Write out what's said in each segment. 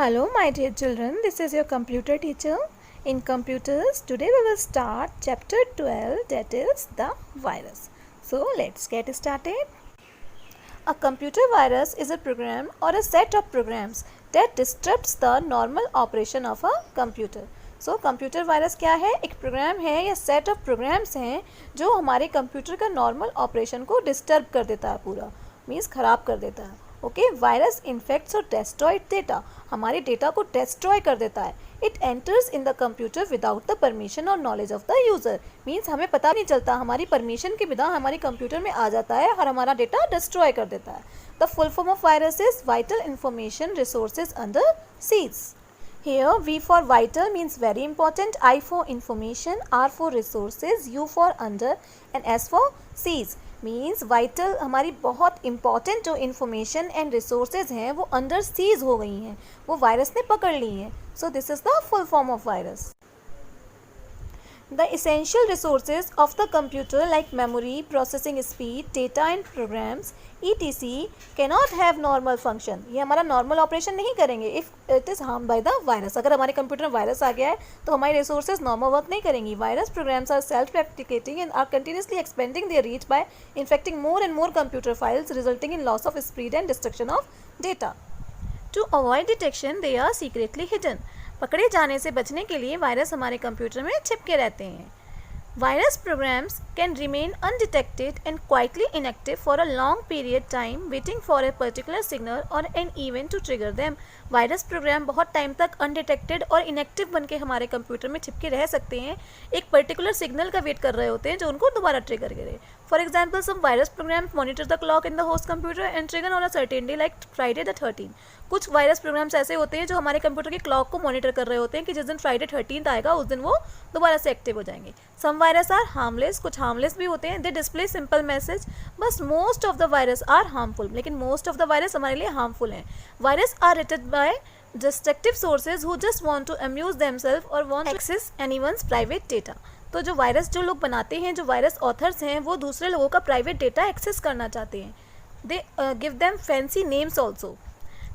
Hello my dear children, this is your computer teacher. In computers, today we will start chapter 12, that is the virus. So let's get started. A computer virus is a program or a set of programs that disrupts the normal operation of a computer. So computer virus क्या है? एक programme है या set of programs हैं जो हमारे computer का normal operation को डिस्टर्ब कर देता है, पूरा मीन्स ख़राब कर देता है. ओके, वायरस इन्फेक्ट्स और डेस्ट्रॉयड डेटा, हमारे डेटा को डिस्ट्रॉय कर देता है. It enters in the computer without the permission और knowledge of the user, means हमें पता नहीं चलता, हमारी परमिशन के बिना हमारे कंप्यूटर में आ जाता है और हमारा डेटा डिस्ट्रॉय कर देता है. The full form of virus is vital information resources under seize. Here V for vital means very important, I for information, R for resources, U for under and S for seize means vital हमारी बहुत important जो information and resources हैं वो under seize हो गई हैं, वो virus ने पकड़ ली हैं. So this is the full form of virus. The essential resources of the computer like memory, processing speed, data and programs etc cannot have normal function. ये हमारा normal operation नहीं करेंगे if it is harmed by the virus. अगर हमारे computer में virus आ गया है तो हमारी resources normal work नहीं करेंगी. Virus programs are self-replicating and are continuously expanding their reach by infecting more and more computer files, resulting in loss of speed and destruction of data. To avoid detection, they are secretly hidden. पकड़े जाने से बचने के लिए virus हमारे computer में छिपके रहते हैं. Virus programs can remain undetected and quietly inactive for a long period time, waiting for a particular signal or an event to trigger them. Virus program बहुत टाइम तक अनडिटेक्टेड और इनएक्टिव बन के हमारे कंप्यूटर में छिपके रह सकते हैं, एक पर्टिकुलर सिग्नल का वेट कर रहे होते हैं जो उनको दोबारा ट्रिगर करे. For example, some virus program monitor the clock in the host computer and trigger on a certain day like Friday the 13. कुछ वायरस प्रोग्राम्स ऐसे होते हैं जो हमारे कंप्यूटर की क्लॉक को मॉनिटर कर रहे होते हैं कि जिस दिन फ्राइडे 13 आएगा उस दिन वो दोबारा से एक्टिव हो जाएंगे. सम वायरस आर हार्मलेस, कुछ हार्मलेस भी होते हैं. दे डिस्प्ले सिंपल मैसेज, बस most of the virus are harmful, लेकिन मोस्ट ऑफ द वायरस हमारे लिए हार्मफुल हैं. Virus are written by destructive sources who just want to amuse themselves or want to access anyone's private data. तो जो virus जो लोग बनाते हैं, जो वायरस ऑथर्स हैं, वो दूसरे लोगों का प्राइवेट डेटा एक्सेस करना चाहते हैं. They give them fancy names also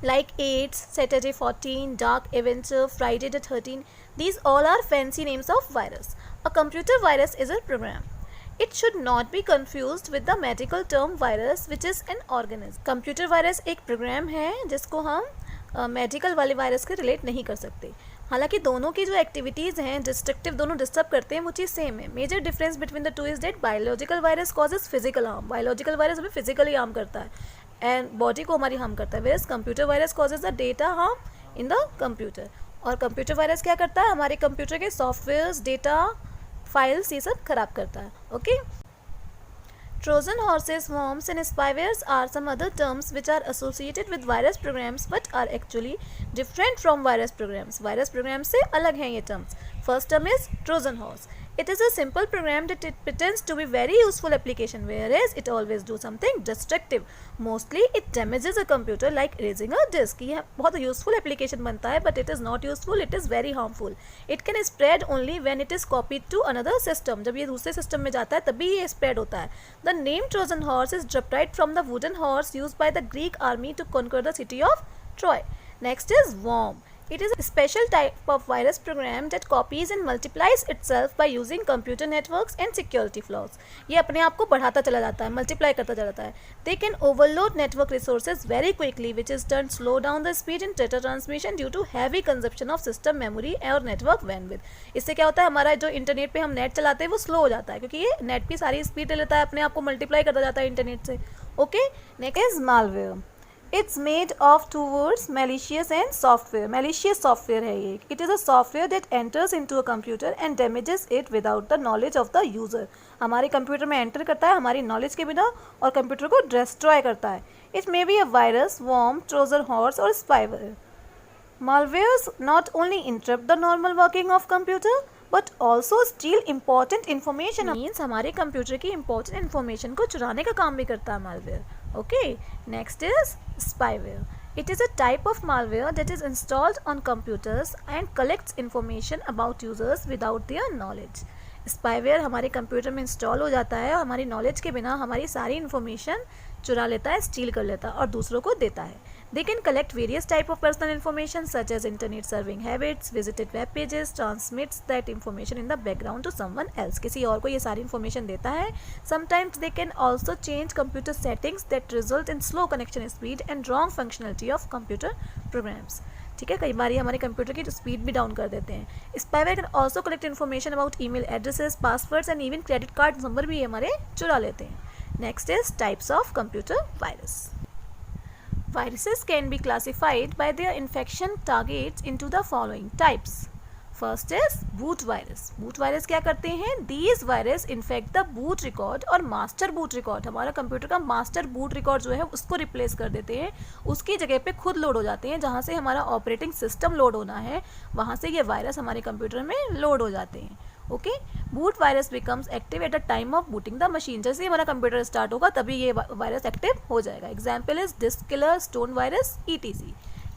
like AIDS, Saturday 14, Dark Avenger, Friday the 13. These all are fancy names of virus. A computer virus is a program. It should not be confused with the medical term virus which is an organism. Computer virus एक programme है जिसको हम medical वाले virus के relate नहीं कर सकते. हालांकि दोनों की जो एक्टिविटीज़ हैं डिस्ट्रक्टिव, दोनों डिस्टर्ब करते हैं, वो चीज़ सेम है. Major difference between the two is that biological virus causes physical harm. Biological virus हमें फिजिकली हार्म करता है एंड बॉडी को हमारी हार्म करता है, whereas computer virus causes the data harm in the computer. और कंप्यूटर वायरस क्या करता है, हमारे कंप्यूटर के सॉफ्टवेयर्स, डेटा, फाइल्स, ये सब खराब करता है. Okay, Trojan horses, worms and spywares are some other terms which are associated with virus programs but are actually different from virus programs. Virus programs से अलग हैं ये terms. First term is Trojan horse. It is a simple program that it pretends to be very useful application, whereas it always do something destructive. Mostly it damages a computer like erasing a disk. ये बहुत useful application बनता है but it is not useful, it is very harmful. It can spread only when it is copied to another system. जब ये दूसरे system में जाता है तभी ये spread होता है. The name Trojan horse is derived from the wooden horse used by the Greek army to conquer the city of Troy. Next is worm. It is a special type of virus program that copies and multiplies itself by using computer networks and security flaws. ये अपने आप को बढ़ाता चला जाता है, multiply करता चला जाता है. They can overload network resources very quickly, which is turn slow down the speed in data transmission due to heavy consumption of system memory और network bandwidth. इससे क्या होता है, हमारा जो इंटरनेट पे हम नेट चलाते हैं वो स्लो हो जाता है क्योंकि ये नेट की सारी स्पीड ले लेता है, अपने आप को मल्टीप्लाई करता जाता है इंटरनेट से. Okay, next is malware. It's made of two words, malicious and software. Malicious software है ये. It is a software that enters into a computer and damages it without the knowledge of the user. हमारे computer में enter करता है हमारी knowledge के बिना और कंप्यूटर को डिस्ट्रॉय करता है. It may be a virus, worm, Trojan horse or spyware. Malwares not only interrupt the normal working of computer but also steal important information. Means हमारे कंप्यूटर की important information को चुराने का काम भी करता है malware. Okay, next is spyware. It is a type of malware that is installed on computers and collects information about users without their knowledge. Spyware हमारे कंप्यूटर में इंस्टॉल हो जाता है और हमारी नॉलेज के बिना हमारी सारी इन्फॉर्मेशन चुरा लेता है, स्टील कर लेता है और दूसरों को देता है. They can collect various type of personal information such as internet surfing habits, visited web pages, transmits that information in the background to someone else. किसी और को ये सारी information देता है. Sometimes they can also change computer settings that result in slow connection speed and wrong functionality of computer programs. ठीक है, कई बार ये हमारे कंप्यूटर की स्पीड भी डाउन कर देते हैं. Spyware can also collect information about email addresses, passwords and even credit card number भी हमारे चुरा लेते हैं. Next is types of computer virus. Viruses can be classified by their infection targets into the following types. First is boot virus. Boot virus क्या करते हैं? These virus infect the boot record और master boot record. हमारा computer का master boot record जो है उसको replace कर देते हैं, उसकी जगह पे खुद लोड हो जाते हैं. जहाँ से हमारा ऑपरेटिंग सिस्टम लोड होना है वहाँ से ये वायरस हमारे कंप्यूटर में लोड हो जाते हैं. Okay, boot virus becomes active at the time of booting the machine. जैसे ही हमारा कंप्यूटर स्टार्ट होगा तभी ये वायरस एक्टिव हो जाएगा. Example is disk killer, stone virus, ETC.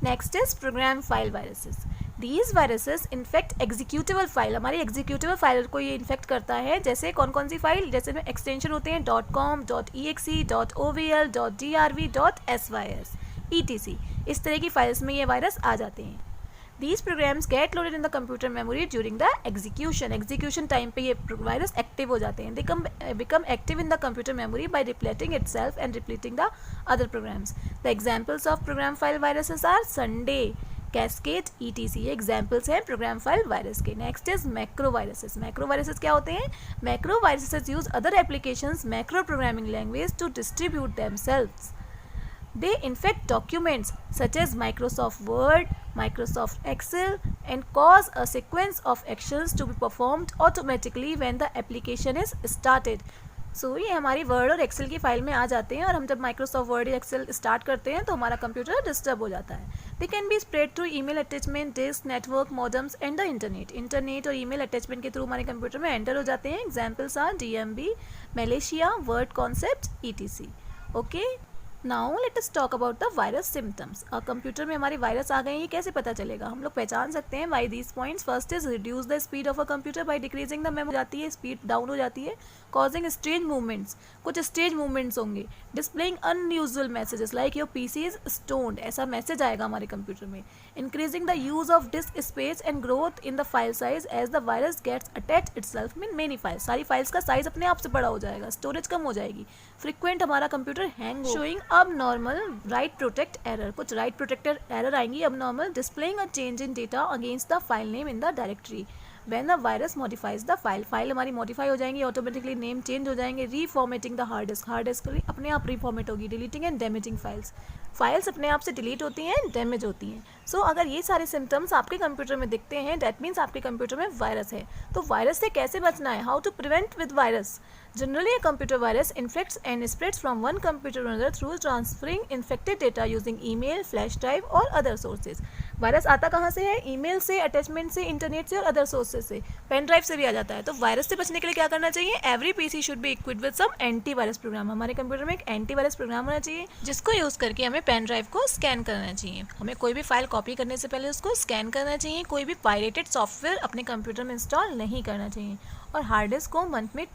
Next is program file viruses. These viruses infect executable file. हमारी executable file को ये इन्फेक्ट करता है. जैसे कौन कौन सी फाइल? जैसे में एक्सटेंशन होते हैं .com, .exe, .ovl, .drv, .sys, etc. इस तरह की फाइल्स में ये वायरस आ जाते हैं. These programs get loaded in the computer memory during the execution. Execution time पे ये वायरस एक्टिव हो जाते हैं. They become active in the computer memory by replicating itself and replicating the other programs. The examples of program file viruses are Sunday, Cascade, etc. ये examples हैं program file virus के. Next is macro viruses. Macro viruses क्या होते हैं? Macro viruses use other applications macro programming language to distribute themselves. They infect documents such as Microsoft Word, Microsoft Excel and cause a sequence of actions to be performed automatically when the application is started. So ये हमारी word और Excel की file में आ जाते हैं और हम जब माइक्रोसॉफ्ट वर्ड या एक्सेल स्टार्ट करते हैं तो हमारा कंप्यूटर डिस्टर्ब हो जाता है. They can be spread through email attachment, disk, network, modems and the internet. Internet और ईमेल अटैचमेंट के थ्रू हमारे कंप्यूटर में एंटर हो जाते हैं. Examples are DMB, Malaysia, word concept, ETC. Okay, now let us talk about the virus symptoms. Computer में हमारे virus आ गए हैं, ये कैसे पता चलेगा? हम लोग पहचान सकते हैं by these points. First is reduce the speed of a computer by decreasing the memory. जाती है, स्पीड डाउन हो जाती है. कॉजिंग स्ट्रेंज मूवमेंट्स, कुछ स्ट्रेंज मूवमेंट्स होंगे. Displaying unusual messages like your PC is stoned, ऐसा मैसेज आएगा हमारे कंप्यूटर में. Increasing the use of disk space and growth in the file size as the virus gets attach itself in many files. सारी files का size अपने आप से बड़ा हो जाएगा, स्टोरेज कम हो जाएगी. फ्रिक्वेंट हमारा कंप्यूटर हैंग. शोइंग अब नॉर्मल राइट प्रोटेक्ट एरर, कुछ राइट प्रोटेक्टर एरर आएंगी अब normal. Displaying a change in data against the file name in the directory. When the virus modifies the file, file हमारी modify हो जाएंगी, automatically name change हो जाएंगे. रीफॉर्मेटिंग the hard disk अपने आप रीफॉर्मेट होगी. डिलीटिंग एंड डैमेजिंग फाइल्स अपने आप से डिलीट होती हैं, डैमेज होती हैं. सो अगर ये सारे सिम्टम्स आपके कंप्यूटर में दिखते हैं दैट मीन्स आपके कंप्यूटर में वायरस है. तो वायरस से कैसे बचना है? How to prevent with virus. Generally, a computer virus infects and spreads from one computer to another through transferring infected data using email, flash drive और other sources. वायरस आता कहाँ से है? ईमेल से, अटैचमेंट से, इंटरनेट से और other sources से. पेन ड्राइव से भी आ जाता है. तो वायरस से बचने के लिए क्या करना चाहिए? Every PC should be equipped with some antivirus program. हमारे कंप्यूटर में एक एंटीवायरस प्रोग्राम होना चाहिए जिसको यूज़ करके हमें पेन ड्राइव को स्कैन करना चाहिए. हमें कोई भी फाइल कॉपी करने से पहले उसको स्कैन करना चाहिए. कोई भी पायरेटेड सॉफ्टवेयर अपने कंप्यूटर में इंस्टॉल नहीं करना चाहिए. और हार्ड डिस्क को मंथ में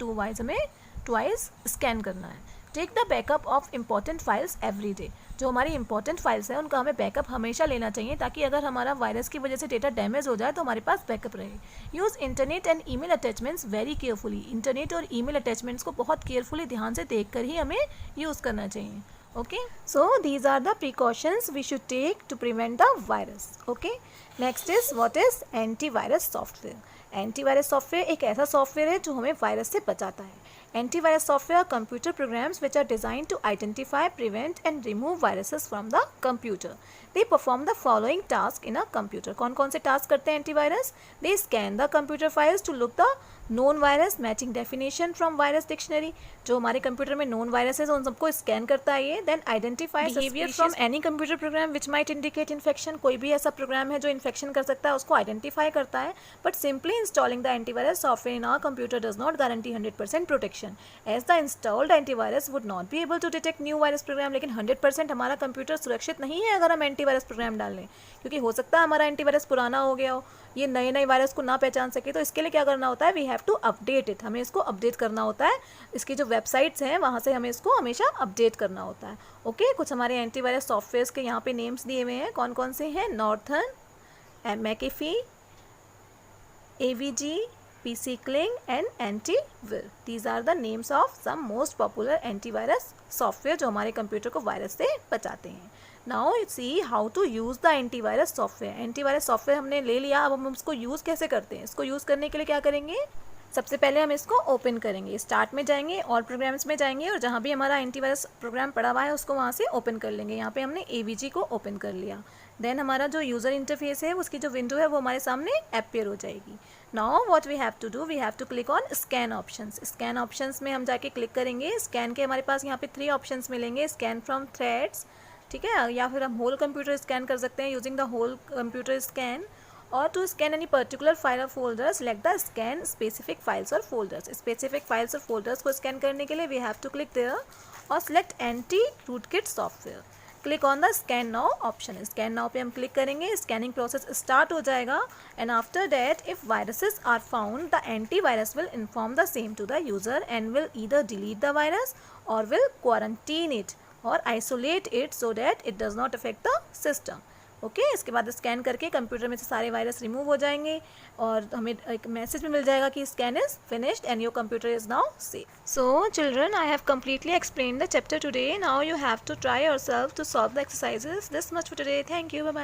ट्वाइस स्कैन करना है. Take the backup of important files every day. जो हमारी इंपॉर्टेंट फाइल्स हैं उनका हमें बैकअप हमेशा लेना चाहिए ताकि अगर हमारा वायरस की वजह से डेटा डैमेज हो जाए तो हमारे पास बैकअप रहे. Use internet and email attachments very carefully. Internet और ईमेल अटैचमेंट्स को बहुत केयरफुली ध्यान से देख कर ही हमें यूज़ करना चाहिए. Okay, so these are the precautions we should take to prevent the virus. Okay, next is what is antivirus software. Antivirus software एक ऐसा सॉफ्टवेयर है जो हमें वायरस से बचाता है. Antivirus software are computer programs which are design to identify, prevent and remove viruses from the computer. They perform the following task in a computer. कौन कौन से टास्क करते हैं antivirus? They scan the computer files to look the known virus, matching definition from virus dictionary. जो हमारे computer में known viruses उन सबको स्कैन करता है ये. Then identify behaviour from any computer program which might indicate infection. कोई भी ऐसा प्रोग्राम है जो इन्फेक्शन कर सकता है उसको आइडेंटिफाई करता है. But simply installing the antivirus software in our computer does not guarantee 100% protection. Option as the installed antivirus would not be able to detect new virus program. लेकिन 100% हमारा कंप्यूटर सुरक्षित नहीं है अगर हम एंटीवायरस प्रोग्राम डाल लें, क्योंकि हो सकता है हमारा एंटीवायरस पुराना हो गया हो, ये नए नए वायरस को ना पहचान सके। तो इसके लिए क्या करना होता है, we have to update it, हमें इसको अपडेट करना होता है। इसकी जो वेबसाइट्स हैं वहाँ से हमें इसको हमेशा अपडेट करना होता है। ओके, कुछ हमारे एंटीवायरस सॉफ्टवेयर्स के यहाँ पे नेम्स दिए हुए हैं, कौन कौन से हैं, northern, McAfee, AVG, PC Kling and Antivir. These are the names of some most popular antivirus software जो हमारे कंप्यूटर को वायरस से बचाते हैं। Now see how to use the antivirus software. Antivirus software हमने ले लिया, अब हम उसको यूज़ कैसे करते हैं। इसको यूज़ करने के लिए क्या करेंगे, सबसे पहले हम इसको ओपन करेंगे, स्टार्ट में जाएंगे, ऑल प्रोग्राम्स में जाएंगे और जहाँ भी हमारा एंटीवायरस प्रोग्राम पड़ा हुआ है उसको वहाँ से ओपन कर लेंगे। यहाँ पे हमने AVG को ओपन कर लिया। देन हमारा जो यूज़र इंटरफेस है उसकी जो विंडो है वो हमारे सामने अपीयर हो जाएगी। Now what we have to do, we have to click on scan options. Scan options में हम जाके क्लिक करेंगे। स्कैन के हमारे पास यहाँ पे 3 ऑप्शंस मिलेंगे, स्कैन फ्रॉम थ्रेड्स, ठीक है, या फिर हम होल कंप्यूटर स्कैन कर सकते हैं using the whole computer scan, और to scan any particular file और folder select the scan specific files और फोल्डर्स। स्पेसिफिक फाइल्स और फोल्डर्स को स्कैन करने के लिए we have to click there और select anti rootkit software. Click on the scan now option. Scan now पे हम क्लिक करेंगे, स्कैनिंग प्रोसेस स्टार्ट हो जाएगा and after that if viruses are found the antivirus will inform the same to the user and will either delete the virus or will quarantine it or isolate it so that it does not affect the system. Okay, इसके बाद scan करके computer में से सारे virus remove हो जाएंगे और हमें एक मैसेज भी मिल जाएगा कि scan is finished and your computer is now safe. So children, I have completely explained the chapter today. Now you have to try yourself to solve the exercises. This much for today. Thank you. Bye bye.